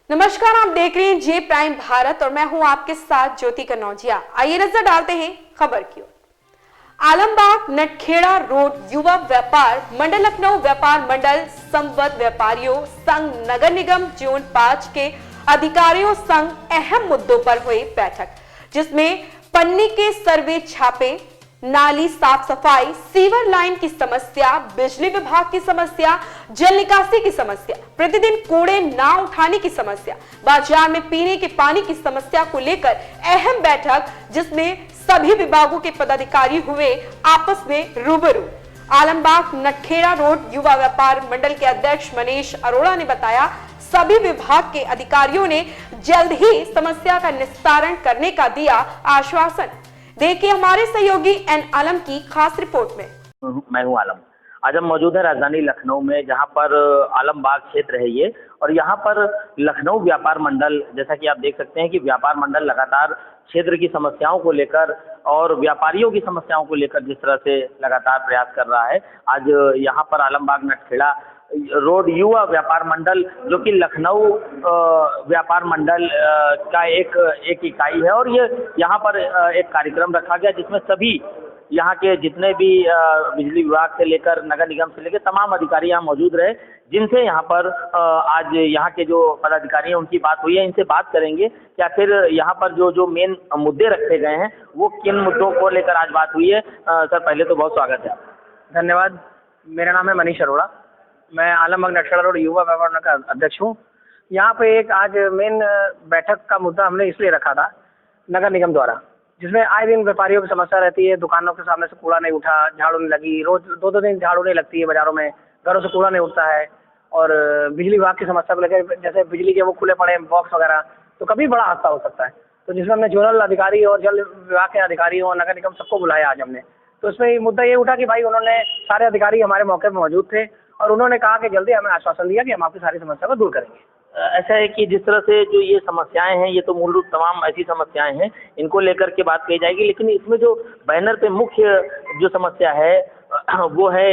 नमस्कार, आप देख रहे हैं जे प्राइम भारत और मैं हूं आपके साथ ज्योति कनौजिया। आइए नजर डालते हैं खबर की ओर। आलमबाग नटखेड़ा रोड युवा व्यापार मंडल लखनऊ व्यापार मंडल संबद्ध व्यापारियों संघ नगर निगम जोन 5 के अधिकारियों संग अहम मुद्दों पर हुई बैठक, जिसमें पन्नी के सर्वे छापे, नाली साफ सफाई, सीवर लाइन की समस्या, बिजली विभाग की समस्या, जल निकासी की समस्या, प्रतिदिन कूड़े ना उठाने की समस्या, बाजार में पीने के पानी की समस्या को लेकर अहम बैठक, जिसमें सभी विभागों के पदाधिकारी हुए आपस में रूबरू। आलमबाग नटखेड़ा रोड युवा व्यापार मंडल के अध्यक्ष मनीष अरोड़ा ने बताया, सभी विभाग के अधिकारियों ने जल्द ही समस्या का निस्तारण करने का दिया आश्वासन। देखिए हमारे सहयोगी एन आलम की खास रिपोर्ट में। मैं हूं आलम। आज हम मौजूद है राजधानी लखनऊ में, जहां पर आलमबाग क्षेत्र है ये, और यहाँ पर लखनऊ व्यापार मंडल, जैसा कि आप देख सकते हैं कि व्यापार मंडल लगातार क्षेत्र की समस्याओं को लेकर और व्यापारियों की समस्याओं को लेकर जिस तरह से लगातार प्रयास कर रहा है, आज यहाँ पर आलमबाग नटखेड़ा रोड युवा व्यापार मंडल, जो कि लखनऊ व्यापार मंडल का एक इकाई है, और ये यहाँ पर एक कार्यक्रम रखा गया जिसमें सभी यहाँ के जितने भी बिजली विभाग से लेकर नगर निगम से लेकर तमाम अधिकारी यहाँ मौजूद रहे, जिनसे यहाँ पर आज यहाँ के जो पदाधिकारी हैं उनकी बात हुई है। इनसे बात करेंगे कि आखिर यहाँ पर जो मेन मुद्दे रखे गए हैं वो किन मुद्दों को लेकर आज बात हुई है। सर, पहले तो बहुत स्वागत है। धन्यवाद। मेरा नाम है मनीष अरोड़ा, मैं आलमबाग नटखेड़ा रोड युवा व्यापार मंडल का अध्यक्ष हूँ। यहाँ पे एक आज मेन बैठक का मुद्दा हमने इसलिए रखा था नगर निगम द्वारा, जिसमें आए दिन व्यापारियों की समस्या रहती है। दुकानों के सामने से कूड़ा नहीं उठा, झाड़ू नहीं लगी, रोज दो दिन झाड़ू नहीं लगती है बाजारों में, घरों से कूड़ा नहीं उठता है। और बिजली विभाग की समस्या को लेकर, जैसे बिजली के वो खुले पड़े हैं बॉक्स वगैरह, तो कभी बड़ा हादसा हो सकता है। तो जिसमें हमने जोनल अधिकारी और जल विभाग के अधिकारी और नगर निगम सबको बुलाया आज हमने। तो इसमें मुद्दा ये उठा कि भाई उन्होंने सारे अधिकारी हमारे मौके पर मौजूद थे और उन्होंने कहा कि जल्दी हमें आश्वासन दिया कि हम आपकी सारी समस्या को दूर करेंगे। ऐसा है कि जिस तरह से जो ये समस्याएं हैं, ये तो मूल रूप तमाम ऐसी समस्याएं हैं, इनको लेकर के बात कही जाएगी, लेकिन इसमें जो बैनर पे मुख्य जो समस्या है वो है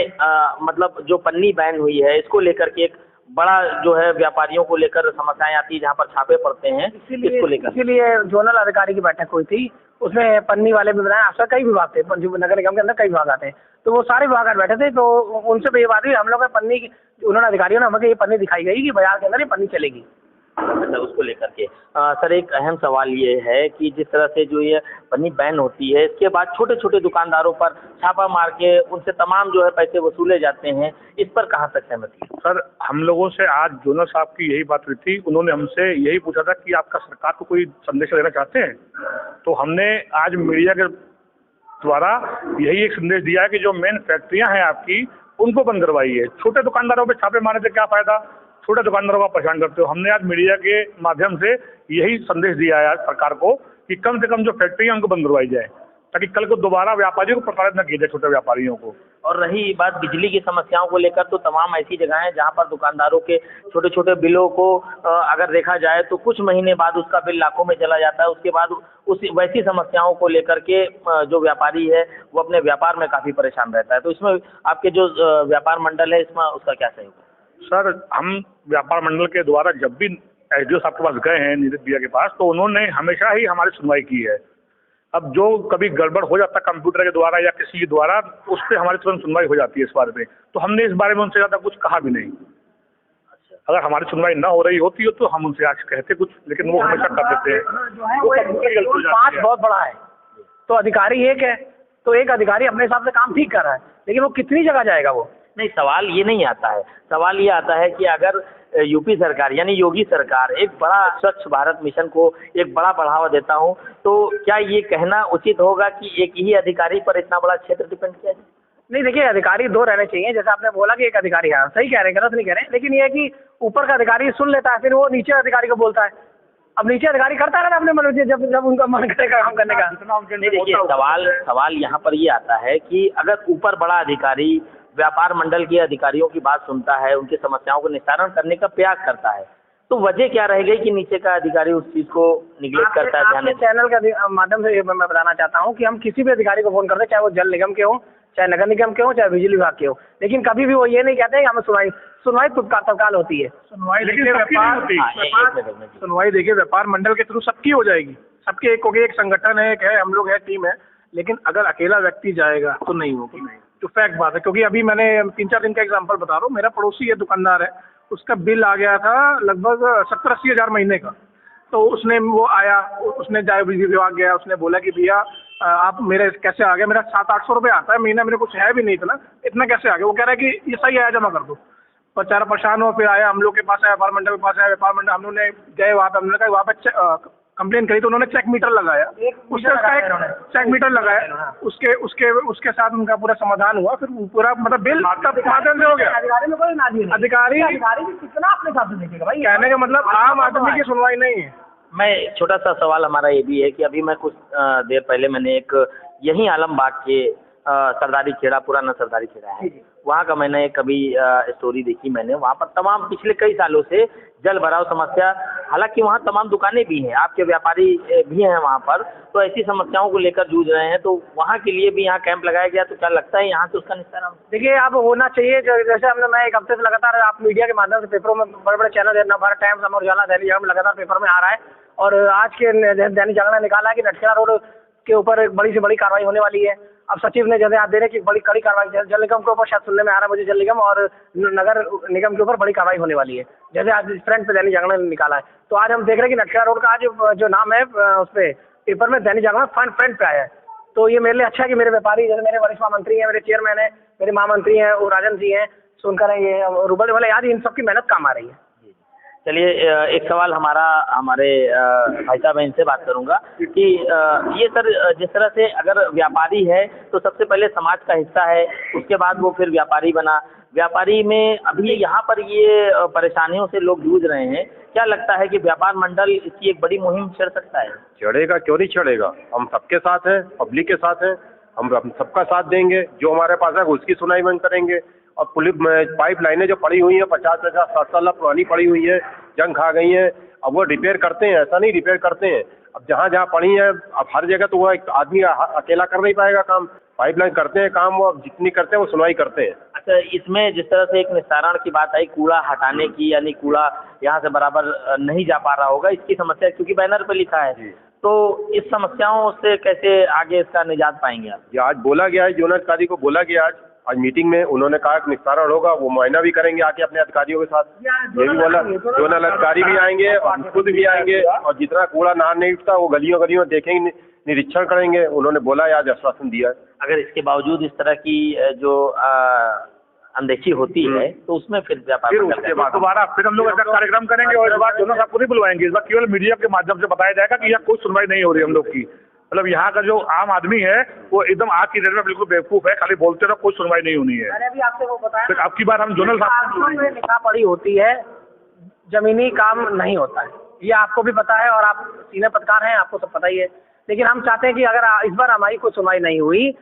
मतलब जो पन्नी बैन हुई है, इसको लेकर के एक बड़ा जो है व्यापारियों को लेकर समस्याएं आती है, जहाँ पर छापे पड़ते हैं। इसको लेकर इसीलिए जोनल अधिकारी की बैठक हुई थी, उसमें पन्नी वाले भी बनाए। अक्सर कई विभाग थे, नगर निगम के अंदर कई विभाग आते हैं, तो वो सारे विभाग आज बैठे थे। तो उनसे भी ये बात हुई, हम लोग पन्नी की, उन्होंने अधिकारियों ने हमें ये पन्नी दिखाई गई कि बाजार के अंदर ये पन्नी चलेगी। अच्छा, उसको लेकर के सर एक अहम सवाल ये है कि जिस तरह से जो ये पन्नी बैन होती है, इसके बाद छोटे छोटे दुकानदारों पर छापा मार के उनसे तमाम जो है पैसे वसूले जाते हैं, इस पर कहाँ तक सहमति? सर, हम लोगों से आज जोनल साहब की यही बात हुई थी। उन्होंने हमसे यही पूछा था कि आपका सरकार को कोई संदेश देना चाहते हैं, तो हमने आज मीडिया के द्वारा यही एक संदेश दिया है कि जो मेन फैक्ट्रियां हैं आपकी, उनको बंद करवाइए। छोटे दुकानदारों पे छापे मारने से क्या फायदा, छोटे दुकानदारों का परेशान करते हो। हमने आज मीडिया के माध्यम से यही संदेश दिया है आज सरकार को कि कम से कम जो फैक्ट्रियां उनको बंद करवाई जाए, ताकि कल को दोबारा व्यापारियों को प्रताड़ित न किया जाए, छोटे व्यापारियों को। और रही बात बिजली की समस्याओं को लेकर, तो तमाम ऐसी जगह हैं जहां पर दुकानदारों के छोटे छोटे बिलों को अगर देखा जाए तो कुछ महीने बाद उसका बिल लाखों में चला जाता है। उसके बाद उस वैसी समस्याओं को लेकर के जो व्यापारी है वो अपने व्यापार में काफ़ी परेशान रहता है। तो इसमें आपके जो व्यापार मंडल है, इसमें उसका क्या सहयोग है? सर, हम व्यापार मंडल के द्वारा जब भी एसडीओ साहब के पास गए हैं, नीरज भैया के पास, तो उन्होंने हमेशा ही हमारी सुनवाई की है। अब जो कभी गड़बड़ हो जाता कंप्यूटर के द्वारा या किसी के द्वारा, उस पर हमारी तुरंत सुनवाई हो जाती है इस बारे में। तो हमने इस बारे में उनसे ज़्यादा कुछ कहा भी नहीं। अगर हमारी सुनवाई ना हो रही होती हो तो हम उनसे आज कहते कुछ, लेकिन वो हमेशा कर देते हैं। पाँच बहुत बड़ा है, तो अधिकारी एक है, तो एक अधिकारी अपने हिसाब से काम ठीक कर रहा है, लेकिन वो कितनी जगह जाएगा वो? नहीं, सवाल ये नहीं आता है। सवाल ये आता है कि अगर यूपी सरकार यानी योगी सरकार एक बड़ा स्वच्छ भारत मिशन को एक बड़ा बढ़ावा देता हूँ, तो क्या ये कहना उचित होगा कि एक ही अधिकारी पर इतना बड़ा क्षेत्र डिपेंड किया जाए? नहीं, देखिए, अधिकारी दो रहने चाहिए। जैसे आपने बोला कि एक अधिकारी है, सही कह रहे हैं, गलत नहीं कह रहे हैं, लेकिन ये है कि ऊपर का अधिकारी सुन लेता है, फिर वो नीचे अधिकारी को बोलता है। अब नीचे अधिकारी करता है ना अपने मन से, जब उनका मन करेगा काम करने का। देखिए, सवाल यहाँ पर ये आता है कि अगर ऊपर बड़ा अधिकारी व्यापार मंडल के अधिकारियों की बात सुनता है, उनकी समस्याओं को निस्तारण करने का प्रयास करता है, तो वजह क्या रह गई कि नीचे का अधिकारी उस चीज को निगलेक्ट करता है? चैनल के माध्यम से मैं बताना चाहता हूँ कि हम किसी भी अधिकारी को फोन करते हैं, चाहे वो जल निगम के हो, चाहे नगर निगम के हो चाहे बिजली विभाग के हो, लेकिन कभी भी वो ये नहीं कहते कि हमें सुनवाई तत्काल होती है। सुनवाई देखिए व्यापार मंडल के थ्रू सबकी हो जाएगी, सबके एक होगी, एक संगठन है, एक है, हम लोग है, टीम है, लेकिन अगर अकेला व्यक्ति जाएगा तो नहीं होगी, तो फैक्ट बात है। क्योंकि अभी मैंने 3-4 दिन का एग्जांपल बता रहा हूँ, मेरा पड़ोसी है, दुकानदार है, उसका बिल आ गया था लगभग 70-80 हज़ार महीने का। तो उसने वो आया, उसने जाए बिजली विभाग गया, उसने बोला कि भैया आप मेरे कैसे आ गया, मेरा 700-800 रुपये आता है महीना, मेरे कुछ है भी नहीं इतना, इतना कैसे आ गया? वो कह रहा है कि ये सही आया, जमा कर दो। बेचारा परेशान हुआ, फिर आया हम लोग के पास, आया व्यापार मंडल के पास, आया व्यापार मंडल, हम लोग ने गए वहाँ पे, हमने कहा वहाँ पे कंप्लेन करी, तो उन्होंने चेक मीटर लगाया, उसका एक चेक मीटर लगाया, उसके साथ उनका पूरा समाधान हुआ, फिर पूरा मतलब बिल माध्यम से हो गया। अधिकारी कितना अपने साथ देखेगा भाई, कहने का मतलब आम आदमी की सुनवाई नहीं है। मैं छोटा सा सवाल हमारा ये भी है कि अभी मैं कुछ देर पहले मैंने एक यहीं आलमबाग के सरदारी खेड़ा, पुराना सरदारी खेड़ा है, वहाँ का मैंने एक अभी स्टोरी देखी मैंने, वहाँ पर तमाम पिछले कई सालों से जल भराव समस्या, हालांकि वहाँ तमाम दुकानें भी हैं, आपके व्यापारी भी हैं वहाँ पर, तो ऐसी समस्याओं को लेकर जूझ रहे हैं, तो वहाँ के लिए भी यहाँ कैंप लगाया गया, तो क्या लगता है यहाँ से उसका निस्तारण? देखिए, अब होना चाहिए, जैसे मैं एक हफ्ते से लगातार आप मीडिया के माध्यम से पेपरों में, बड़े बड़े चैनल है, नवभारत टाइम्स, अमर उजाला, दैनिक जागरण में लगातार पेपर में आ रहा है, और आज के दैनिक जागरण ने निकाला है कि नटखेड़ा रोड के ऊपर एक बड़ी से बड़ी कार्रवाई होने वाली है। अब सचिव ने जैसे आप दे रहे कि बड़ी कड़ी कार्रवाई जल निगम के ऊपर, शायद सुनने में आ रहा है मुझे, जल निगम और नगर निगम के ऊपर बड़ी कार्रवाई होने वाली है, जैसे आज फ्रंट पे दैनिक जागरण ने निकाला है। तो आज हम देख रहे हैं कि नटखेड़ा रोड का आज जो नाम है उस पर पेपर में दैनिक जागरण फ्रंट पे आया है। तो ये मेरे लिए अच्छा है कि मेरे व्यापारी, जैसे मेरे वरिष्ठ महामंत्री हैं, मेरे चेयरमैन हैं, मेरे महामंत्री हैं, वो राजन जी हैं, सुनकर है ये रूबल वाले, याद इन सबकी मेहनत काम आ रही है। चलिए, एक सवाल हमारे भाई साहब, मैं इनसे बात करूंगा कि ये सर, जिस तरह से अगर व्यापारी है तो सबसे पहले समाज का हिस्सा है, उसके बाद वो फिर व्यापारी बना, व्यापारी में अभी यहाँ पर ये परेशानियों से लोग जूझ रहे हैं, क्या लगता है कि व्यापार मंडल इसकी एक बड़ी मुहिम छेड़ सकता है? चढ़ेगा, क्यों नहीं चढ़ेगा, हम सबके साथ हैं, पब्लिक के साथ हैं, हम सबका साथ देंगे, जो हमारे पास है उसकी सुनाई बंद करेंगे। और पुलिस पाइप लाइनें जो पड़ी हुई हैं 50-60 साल पुरानी पड़ी हुई हैं, जंग खा गई हैं, अब वो रिपेयर करते हैं, ऐसा नहीं रिपेयर करते हैं, अब जहाँ जहाँ पड़ी हैं, अब हर जगह तो वो एक आदमी अकेला कर नहीं पाएगा काम, पाइपलाइन करते हैं काम, वो जितनी करते हैं वो सुनवाई करते हैं। अच्छा, इसमें जिस तरह से एक निस्तारण की बात आई, कूड़ा हटाने की, यानी कूड़ा यहाँ से बराबर नहीं जा पा रहा होगा, इसकी समस्या, क्योंकि बैनर पे लिखा है, तो इस समस्याओं से कैसे आगे इसका निजात पाएंगे आप? ये आज बोला गया है, जोनल अधिकारी को बोला गया आज मीटिंग में, उन्होंने कहा कि निस्तारण होगा, वो मुआयना भी करेंगे आके अपने अधिकारियों के साथ, ये भी बोला, जोनल अधिकारी भी आएंगे और खुद भी आएंगे, और जितना कूड़ा नहा नहीं उठता वो गलियों गलियों देखेंगे, निरीक्षण करेंगे, उन्होंने बोला, आज आश्वासन दिया है। अगर इसके बावजूद इस तरह की जो अनदेखी होती है तो उसमें फिर व्यापार दोबारा फिर हम लोग ऐसा कार्यक्रम करेंगे, और इस बार दोनों साहब को नहीं बुलवाएंगे, इस बार केवल मीडिया के माध्यम से बताया जाएगा कि यहाँ कोई सुनवाई नहीं हो रही हम लोग की, मतलब यहाँ का जो आम आदमी है वो एकदम आग की रेट में बिल्कुल बेवकूफ है, खाली बोलते रहो, कोई सुनवाई नहीं होनी है। मैंने अभी आपसे वो बताया, फिर आपकी बार हम जोनल साहब में लिखा पड़ी होती है, जमीनी काम नहीं होता है, ये आपको भी पता है, और आप सीनियर पत्रकार हैं, आपको सब पता ही है, लेकिन हम चाहते हैं कि अगर इस बार हमारी कोई सुनवाई नहीं हुई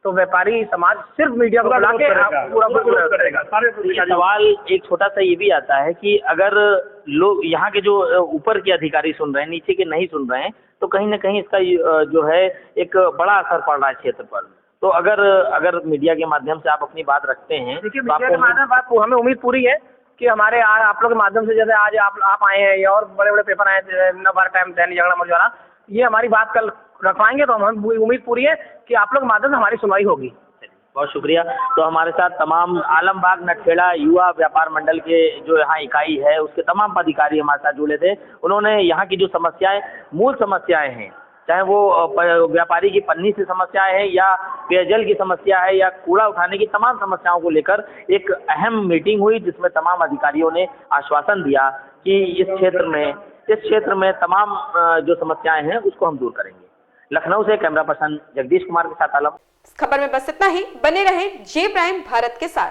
तो व्यापारी समाज सिर्फ मीडिया को बुला के पूरा करेगा। सवाल एक छोटा सा ये भी आता है कि अगर लोग यहाँ के जो ऊपर के अधिकारी सुन रहे हैं, नीचे के नहीं सुन रहे हैं, तो कहीं ना कहीं इसका जो है एक बड़ा असर पड़ रहा है क्षेत्र पर। तो अगर मीडिया के माध्यम से आप अपनी बात रखते हैं, देखिए मीडिया के माध्यम हमें उम्मीद पूरी है कि हमारे आप लोग के माध्यम से, जैसे आज आप आए हैं, या और बड़े बड़े पेपर आए, नवभारत टाइम्स, दैनिक जागरण, अमर उजाला, ये हमारी बात कल रखवाएंगे, तो हमें उम्मीद पूरी है कि आप लोग माध्यम से हमारी सुनवाई होगी। बहुत शुक्रिया। तो हमारे साथ तमाम आलमबाग नटखेड़ा युवा व्यापार मंडल के जो यहाँ इकाई है उसके तमाम पदाधिकारी हमारे साथ जुड़े थे। उन्होंने यहाँ की जो समस्याएं, मूल समस्याएं हैं, चाहे वो व्यापारी की पन्नी से समस्याएं हैं, या पेयजल की समस्या है, या कूड़ा उठाने की तमाम समस्याओं को लेकर एक अहम मीटिंग हुई, जिसमें तमाम अधिकारियों ने आश्वासन दिया कि इस क्षेत्र में तमाम जो समस्याएं हैं उसको हम दूर करेंगे। लखनऊ से कैमरा पर्सन जगदीश कुमार के साथ आलम। इस खबर में बस इतना ही। बने रहें जे प्राइम भारत के साथ।